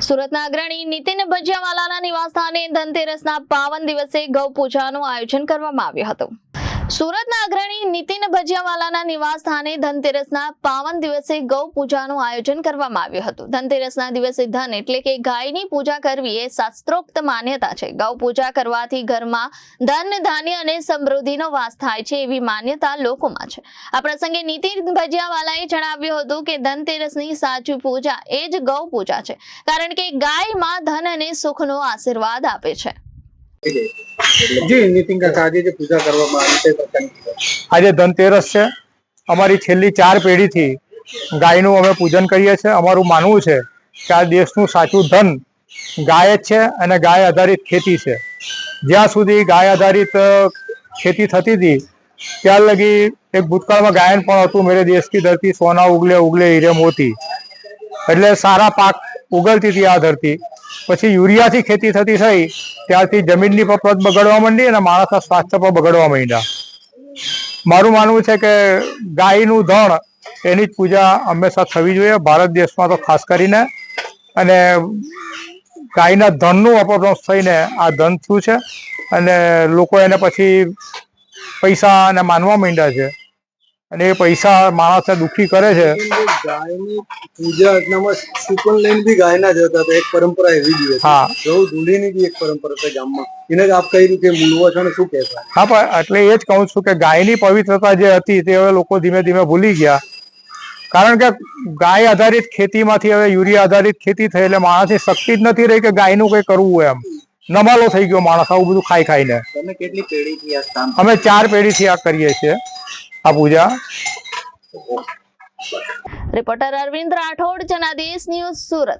સુરતના અગ્રણી નીતિન ભજીયાવાલાના નિવાસસ્થાને ધનતેરસના પાવન દિવસે ગૌ પૂજાનું આયોજન કરવામાં આવ્યું હતું। સુરતના અગ્રણી નીતિન ભજીયાવાલાના નિવાસસ્થાને ધનતેરસના પાવન દિવસે ગૌ પૂજાનું આયોજન કરવામાં આવ્યું હતું। ધનતેરસના દિવસે ધન એટલે કે ગાયની પૂજા કરવી એ શાસ્ત્રોક્ત માન્યતા છે। ગૌ પૂજા કરવાથી ઘરમાં ધન ધાન્ય અને સમૃદ્ધિનો વાસ થાય છે એવી માન્યતા લોકોમાં છે। આ પ્રસંગે નીતિન ભજીયાવાલાએ જણાવ્યું હતું કે ધનતેરસની સાચી પૂજા એ જ ગૌ પૂજા છે, કારણ કે ગાય માં ધન અને સુખનો આશીર્વાદ આપે છે। જી નીતિન કાકા, આજે જે પૂજા કરવામાં આવી છે, આજે ધનતેરસ છે। અમારી છેલ્લી 4 પેઢીથી ગાયનું અમે પૂજન કરીએ છીએ। અમારું માનવું છે કે આ દેશનું સાચું ધન ગાય જ છે અને ગાય આધારિત ખેતી છે। જ્યાં સુધી ગાય આધારિત ખેતી થતી હતી ત્યાર લગી એક ભૂતકાળમાં ગાયન પણ હતું, મેરે દેશ કી ધરતી સોના ઉગલે ઉગલે હીરે મોતી, એટલે સારા પાક ઉગલતી હતી આ ધરતી। પછી યુરિયાથી ખેતી થતી થઈ ત્યારથી જમીનની પણ પ્રત બગડવા માંડી અને માણસના સ્વાસ્થ્ય પણ બગડવા માંડ્યા। મારું માનવું છે કે ગાયનું ધણ એની જ પૂજા હંમેશા થવી જોઈએ, ભારત દેશમાં તો ખાસ કરીને। અને ગાયના ધનનું અપભ્રંશ થઈને આ ધન થયું છે અને લોકો એને પછી પૈસા અને માનવા માંડ્યા છે અને એ પૈસા માણસને દુઃખી કરે છે। ગાયની પૂજા અર્ચનામાં સુકન લઈને બી ગાયના જતા હતા, એક પરંપરા એવી બી હતી। હા, ગૌ ધૂળીની બી એક પરંપરા છે ગામમાં, એને જ આપ કઈ રીતે મૂલવો છો ને શું કહેશો? હા, પણ એટલે એ જ કહું છું કે ગાયની પવિત્રતા જે હતી તે હવે લોકો ધીમે ધીમે ભૂલી ગયા, કારણ કે ગાય આધારિત ખેતીમાંથી હવે યુરિયા આધારિત ખેતી થઈ એટલે માણસની શક્તિ જ નથી રહી કે ગાયનું કંઈ કરવું એમ। નમાલો થઈ ગયો માણસ આવું બધું ખાઈ ખાઈને। તમે કેટલી પેઢીથી આ કામ? અમે 4 પેઢીથી આ કરીએ છીએ આ પૂજા। Reporter Arvind Rathod, Janadesh news, Surat.